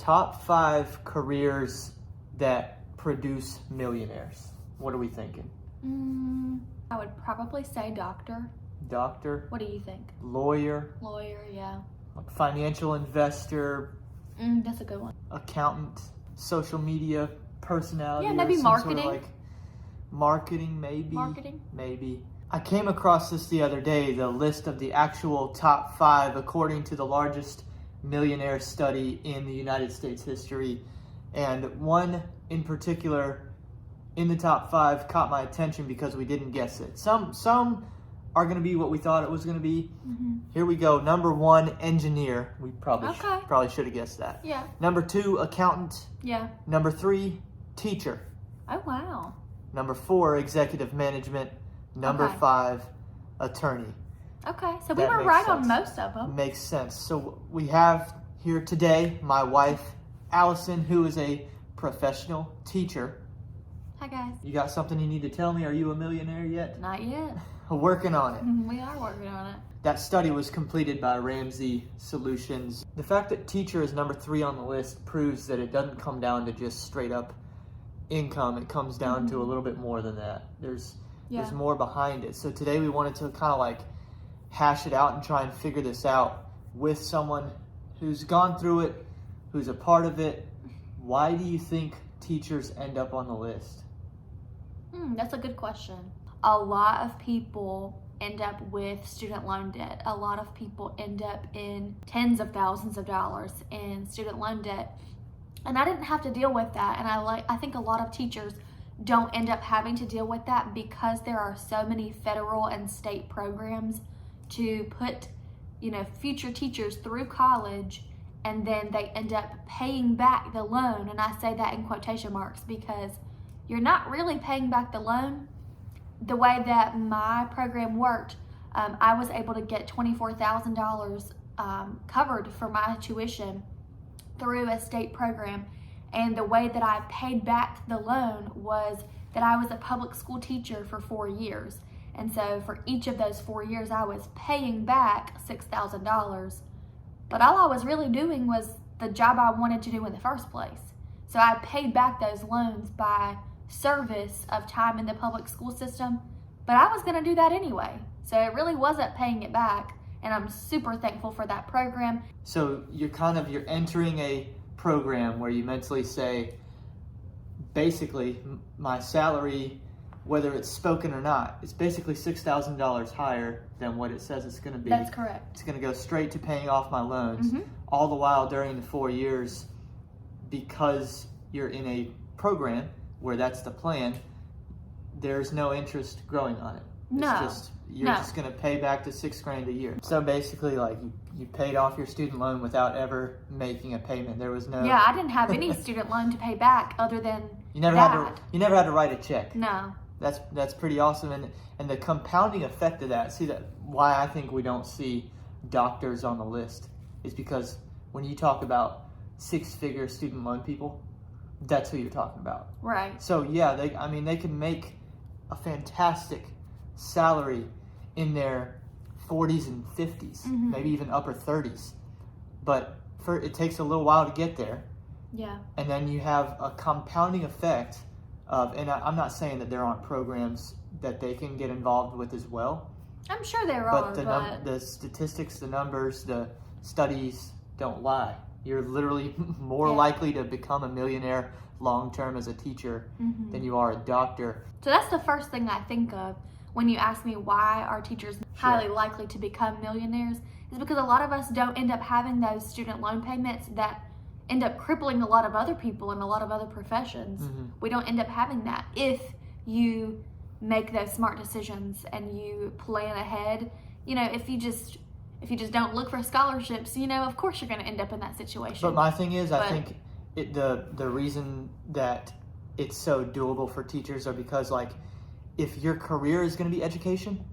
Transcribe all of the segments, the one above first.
Top 5 careers that produce millionaires. What are we thinking? I would probably say doctor. Doctor? What do you think? Lawyer? Lawyer, yeah. Like financial investor? That's a good one. Accountant? Social media personality? Yeah, maybe or some marketing. Sort of like marketing, maybe? Marketing? Maybe. I came across this the other day, the list of the actual top 5 according to the largest millionaire study in the United States history. And one in particular in the top 5 caught my attention because we didn't guess it. Some are going to be what we thought it was going to be. Here we go. Number 1, engineer. We probably should have guessed that. Yeah. Number 2, accountant. Yeah. Number 3, teacher. Oh, wow. Number 4, executive management. Number 5, attorney. Okay, so we That were makes right sense. on most of them. Makes sense. So we have here today my wife, Allison, who is a professional teacher. Hi, guys. You got something you need to tell me? Are you a millionaire yet? Not yet. Working on it. We are working on it. That study was completed by Ramsey Solutions. The fact that teacher is number 3 on the list proves that it doesn't come down to just straight up income. It comes down to a little bit more than that. There's more behind it. So today we wanted to kind of like hash it out and try and figure this out with someone who's gone through it, who's a part of it. Why do you think teachers end up on the list? That's a good question. A lot of people end up with student loan debt. A lot of people end up in tens of thousands of dollars in student loan debt. And I didn't have to deal with that. And I think a lot of teachers don't end up having to deal with that because there are so many federal and state programs to put, future teachers through college, and then they end up paying back the loan. And I say that in quotation marks because you're not really paying back the loan. The way that my program worked, I was able to get $24,000 covered for my tuition through a state program. And the way that I paid back the loan was that I was a public school teacher for 4 years. And so for each of those 4 years, I was paying back $6,000. But all I was really doing was the job I wanted to do in the first place. So I paid back those loans by service of time in the public school system, but I was going to do that anyway. So it really wasn't paying it back, and I'm super thankful for that program. So you're entering a program where you mentally say, basically, my salary, whether it's spoken or not, it's basically $6,000 higher than what it says it's going to be. That's correct. It's going to go straight to paying off my loans, all the while during the 4 years, because you're in a program where that's the plan, there's no interest growing on it. You're just going to pay back the $6,000 a year. So basically, like, you paid off your student loan without ever making a payment. There was no... Yeah, I didn't have any student loan to pay back other than you never had to write a check. No. That's pretty awesome. And the compounding effect of that, why I think we don't see doctors on the list is because when you talk about 6-figure student loan people, that's who you're talking about. Right. So yeah, they can make a fantastic salary in their 40s and 50s, maybe even upper 30s. But it takes a little while to get there. Yeah. And then you have a compounding effect of, and I'm not saying that there aren't programs that they can get involved with as well. I'm sure there are, but the statistics, the numbers, the studies don't lie. You're literally more likely to become a millionaire long-term as a teacher than you are a doctor. So that's the first thing I think of when you ask me why are teachers highly likely to become millionaires, is because a lot of us don't end up having those student loan payments that end up crippling a lot of other people in a lot of other professions. We don't end up having that if you make those smart decisions and you plan ahead. If you just don't look for scholarships, of course you're going to end up in that situation. But my thing is, I think the reason that it's so doable for teachers are because, like, if your career is going to be education,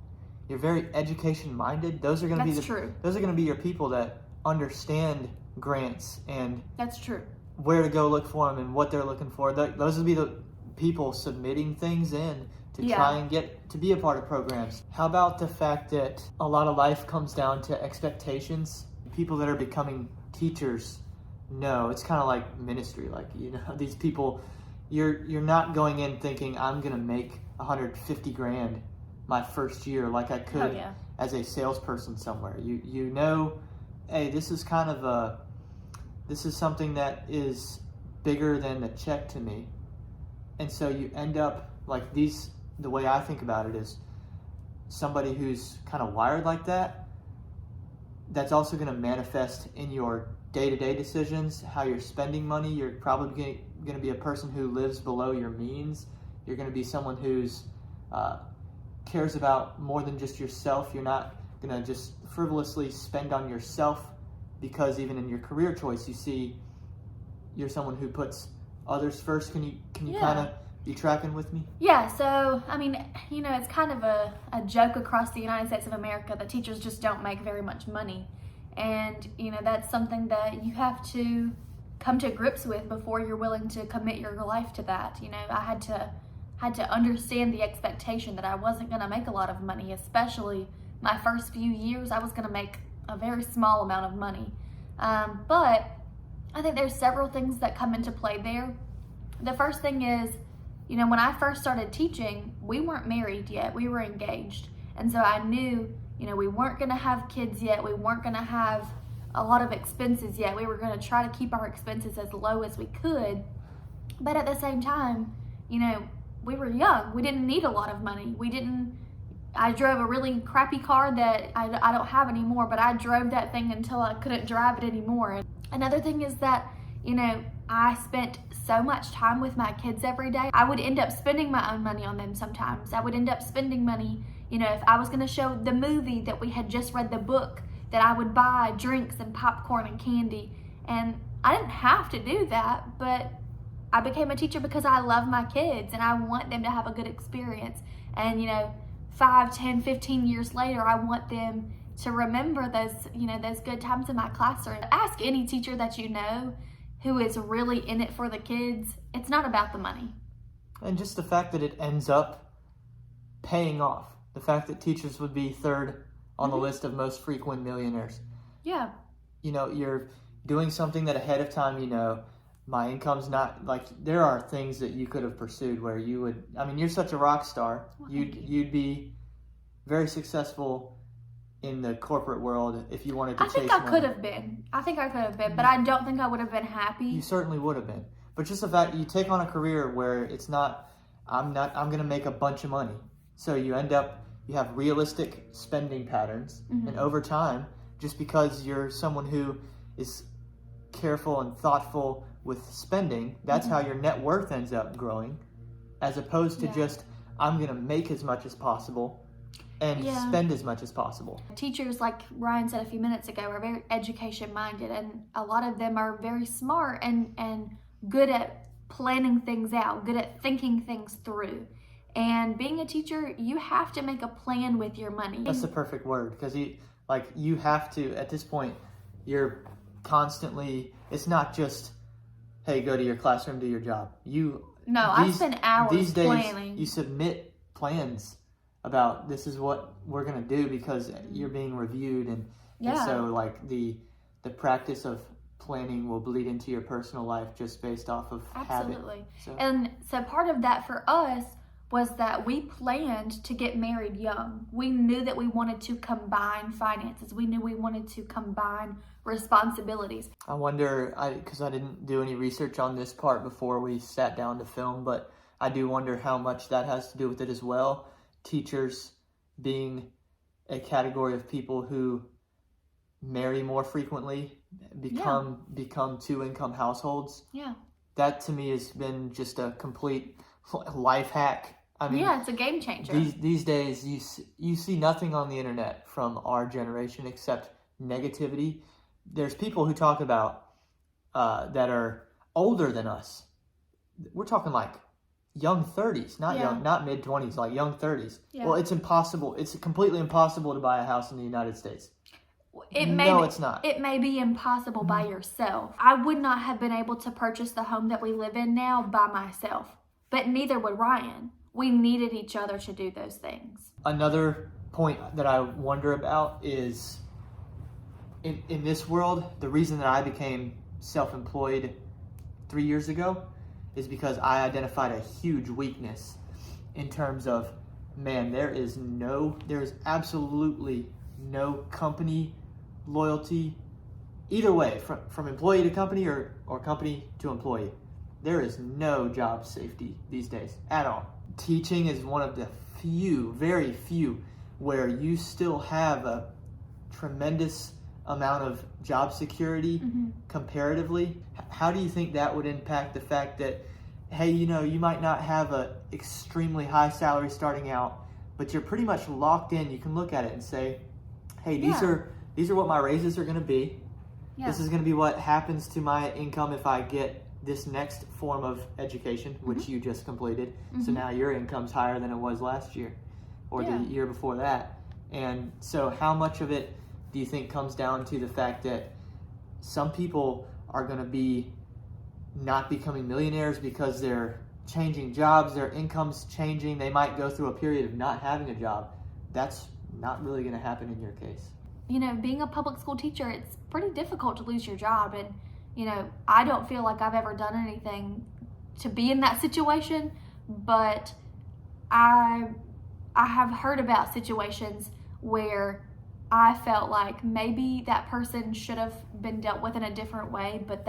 you're very education minded. Those are going to be your people that understand grants and that's true, where to go look for them and what they're looking for. Those will be the people submitting things in to try and get to be a part of programs. How about the fact that a lot of life comes down to expectations? People that are becoming teachers, No, it's kind of like ministry. Like, these people, you're not going in thinking I'm gonna make 150 grand my first year like I could as a salesperson somewhere. You know, hey, this is something that is bigger than a check to me, and so you end up like these. The way I think about it is, somebody who's kind of wired like that, that's also going to manifest in your day-to-day decisions, how you're spending money. You're probably going to be a person who lives below your means. You're going to be someone who's cares about more than just yourself. You're not going to just frivolously spend on yourself, because even in your career choice, you see you're someone who puts others first. Can you kind of be tracking with me? Yeah, so, I mean, it's kind of a joke across the United States of America that teachers just don't make very much money. And, that's something that you have to come to grips with before you're willing to commit your life to that. I had to understand the expectation that I wasn't going to make a lot of money, especially my first few years. I was going to make a very small amount of money. But I think there's several things that come into play there. The first thing is, when I first started teaching, we weren't married yet. We were engaged. And so I knew, we weren't going to have kids yet. We weren't going to have a lot of expenses yet. We were going to try to keep our expenses as low as we could. But at the same time, we were young. We didn't need a lot of money. I drove a really crappy car that I don't have anymore, but I drove that thing until I couldn't drive it anymore. And another thing is that, I spent so much time with my kids every day. I would end up spending my own money on them sometimes. I would end up spending money, if I was going to show the movie that we had just read the book, that I would buy drinks and popcorn and candy. And I didn't have to do that, but I became a teacher because I love my kids and I want them to have a good experience. And, 5, 10, 15 years later, I want them to remember those good times in my classroom. Ask any teacher that you know who is really in it for the kids. It's not about the money. And just the fact that it ends up paying off. The fact that teachers would be third on the list of most frequent millionaires. Yeah. You're doing something that ahead of time, my income's not, like, there are things that you could have pursued where you would, you're such a rock star. Well, you'd be very successful in the corporate world if you wanted to chase money. I think I could have been, but I don't think I would have been happy. You certainly would have been. But just the fact you take on a career where it's not, I'm going to make a bunch of money. So you have realistic spending patterns. And over time, just because you're someone who is careful and thoughtful with spending, that's how your net worth ends up growing, as opposed to just, I'm going to make as much as possible and spend as much as possible. Teachers, like Ryan said a few minutes ago, are very education minded, and a lot of them are very smart and good at planning things out, good at thinking things through. And being a teacher, you have to make a plan with your money. That's the perfect word, because you have to, at this point, you're constantly, it's not just, hey, go to your classroom, do your job. I spend hours these days, planning. You submit plans about this is what we're going to do because you're being reviewed. And so like the practice of planning will bleed into your personal life just based off of habit. Absolutely. And so part of that for us was that we planned to get married young. We knew that we wanted to combine finances. We knew we wanted to combine responsibilities. I wonder, because I didn't do any research on this part before we sat down to film, but I do wonder how much that has to do with it as well. Teachers being a category of people who marry more frequently, become two-income households. Yeah. That to me has been just a complete life hack. It's a game changer. These days, you see nothing on the internet from our generation except negativity. There's people who talk about that are older than us. We're talking like young 30s, not mid 20s, like young 30s. Yeah. Well, it's impossible. It's completely impossible to buy a house in the United States. It's not. It may be impossible by yourself. I would not have been able to purchase the home that we live in now by myself, but neither would Ryan. We needed each other to do those things. Another point that I wonder about is in this world, the reason that I became self-employed 3 years ago is because I identified a huge weakness in terms of, man, there is absolutely no company loyalty either way, from employee to company or company to employee. There is no job safety these days at all. Teaching is one of the few, very few, where you still have a tremendous amount of job security comparatively. How do you think that would impact the fact that, hey, you might not have a extremely high salary starting out, but you're pretty much locked in. You can look at it and say, hey, these are what my raises are going to be. Yeah. This is going to be what happens to my income if I get this next form of education, which you just completed. So now your income's higher than it was last year or the year before that. And so how much of it do you think comes down to the fact that some people are going to be not becoming millionaires because they're changing jobs, their income's changing, they might go through a period of not having a job? That's not really going to happen in your case. Being a public school teacher, it's pretty difficult to lose your job. And, I don't feel like I've ever done anything to be in that situation, but I have heard about situations where I felt like maybe that person should have been dealt with in a different way, but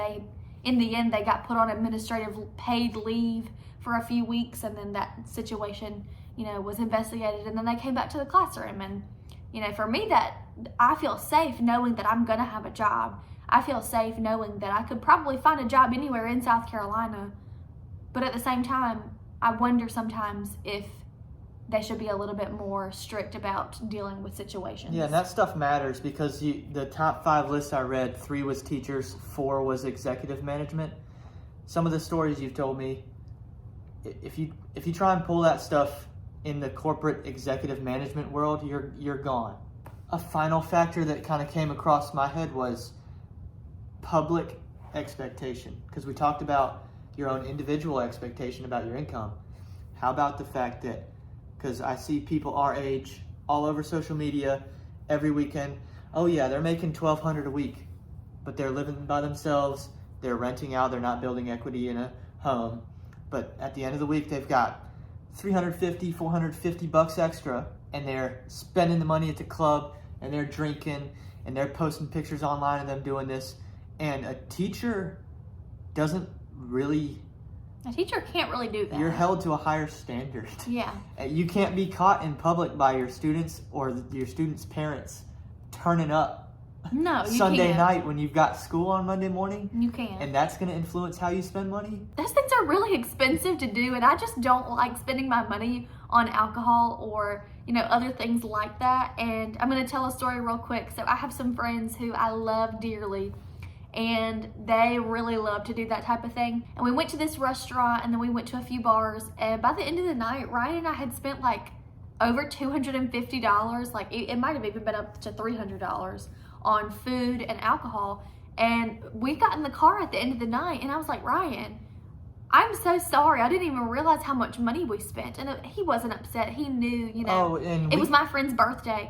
in the end, they got put on administrative paid leave for a few weeks, and then that situation, was investigated, and then they came back to the classroom. And, for me, that I feel safe knowing that I'm going to have a job. I feel safe knowing that I could probably find a job anywhere in South Carolina. But at the same time, I wonder sometimes if they should be a little bit more strict about dealing with situations. Yeah, and that stuff matters because the top 5 lists I read, 3 was teachers, 4 was executive management. Some of the stories you've told me, if you try and pull that stuff in the corporate executive management world, you're gone. A final factor that kind of came across my head was public expectation, because we talked about your own individual expectation about your income. How about the fact that, because I see people our age all over social media every weekend, oh yeah, they're making $1,200 a week, but they're living by themselves, they're renting out, they're not building equity in a home, but at the end of the week they've got $350, $450 extra, and they're spending the money at the club, and they're drinking, and they're posting pictures online of them doing this. And a teacher doesn't really... A teacher can't really do that. You're held to a higher standard. Yeah. You can't be caught in public by your students or your students' parents turning up. No, you Sunday can't. night when you've got school on Monday morning. You can't. And that's going to influence how you spend money. Those things are really expensive to do, and I just don't like spending my money on alcohol or, other things like that. And I'm going to tell a story real quick. So I have some friends who I love dearly, and they really love to do that type of thing. And we went to this restaurant, and then we went to a few bars, and by the end of the night, Ryan and I had spent like over $250, like it might have even been up to $300 on food and alcohol. And we got in the car at the end of the night, and I was like, Ryan, I'm so sorry. I didn't even realize how much money we spent. And he wasn't upset. He knew, it was my friend's birthday.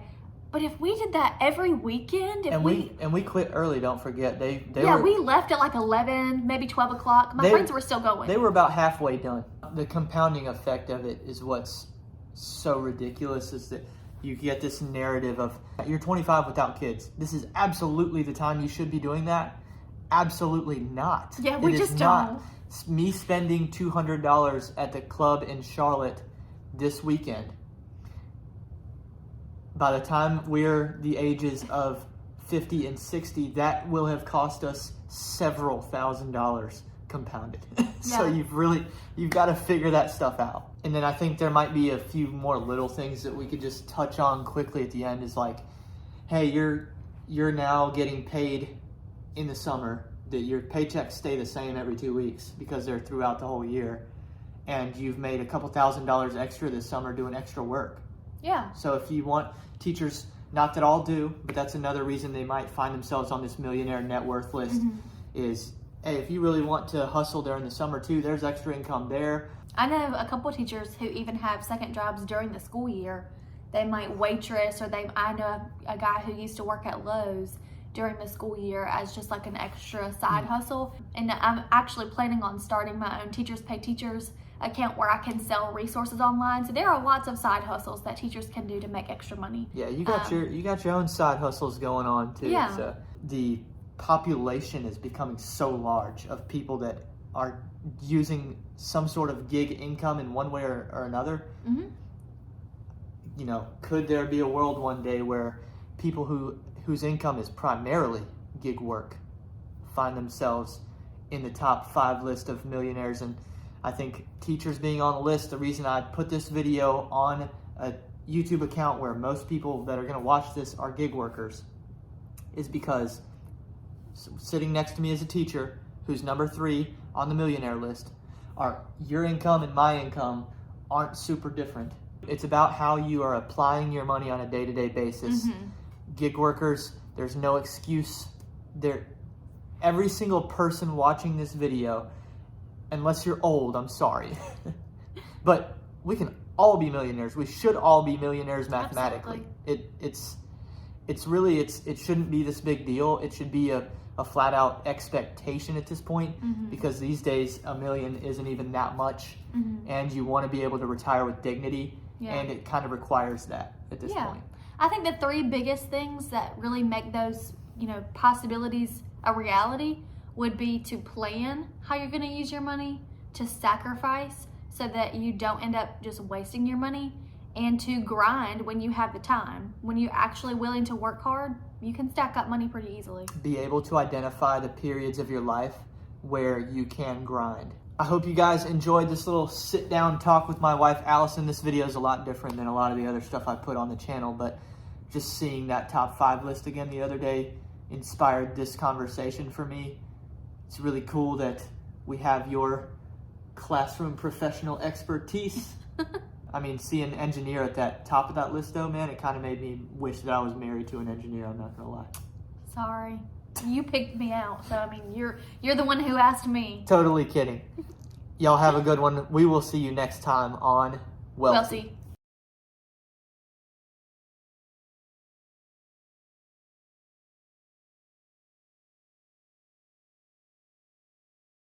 But if we did that every weekend, we quit early, don't forget. We left at like 11, maybe 12 o'clock. My friends were still going. They were about halfway done. The compounding effect of it is what's so ridiculous, is that you get this narrative of, you're 25 without kids. This is absolutely the time you should be doing that. Absolutely not. Yeah, we just don't. Not. Me spending $200 at the club in Charlotte this weekend, by the time we're the ages of 50 and 60, that will have cost us several $1,000s compounded. So you've got to figure that stuff out. And then I think there might be a few more little things that we could just touch on quickly at the end, is like, hey, you're now getting paid in the summer, that your paychecks stay the same every 2 weeks because they're throughout the whole year, and you've made a couple $1,000s extra this summer doing extra work. Yeah. So if you want, teachers, not that all do, but that's another reason they might find themselves on this millionaire net worth list, is, hey, if you really want to hustle during the summer too, there's extra income there. I know a couple teachers who even have second jobs during the school year. They might waitress, or I know a guy who used to work at Lowe's, during the school year as just like an extra side hustle. And I'm actually planning on starting my own Teachers Pay Teachers account where I can sell resources online. So there are lots of side hustles that teachers can do to make extra money. Yeah, you got your own side hustles going on too. Yeah. So the population is becoming so large of people that are using some sort of gig income in one way or another. Mm-hmm. You know, could there be a world one day where people whose income is primarily gig work find themselves in the top 5 list of millionaires? And I think teachers being on the list, the reason I put this video on a YouTube account where most people that are going to watch this are gig workers, is because sitting next to me is a teacher who's number 3 on the millionaire list. Your income and my income aren't super different. It's about how you are applying your money on a day-to-day basis. Mm-hmm. Gig workers, there's no excuse. Every single person watching this video, unless you're old, I'm sorry, but we can all be millionaires. We should all be millionaires mathematically. Absolutely. It shouldn't be this big deal. It should be a flat out expectation at this point, because these days $1 million isn't even that much, and you want to be able to retire with dignity, and it kind of requires that at this point. I think the 3 biggest things that really make those, possibilities a reality would be to plan how you're going to use your money, to sacrifice so that you don't end up just wasting your money, and to grind when you have the time. When you're actually willing to work hard, you can stack up money pretty easily. Be able to identify the periods of your life where you can grind. I hope you guys enjoyed this little sit-down talk with my wife, Allison. This video is a lot different than a lot of the other stuff I put on the channel, but just seeing that top 5 list again the other day inspired this conversation for me. It's really cool that we have your classroom professional expertise. I mean, seeing an engineer at that top of that list, though, man, it kind of made me wish that I was married to an engineer. I'm not gonna lie. Sorry, you picked me out, so I mean, you're the one who asked me. Totally kidding. Y'all have a good one. We will see you next time on Wealthy.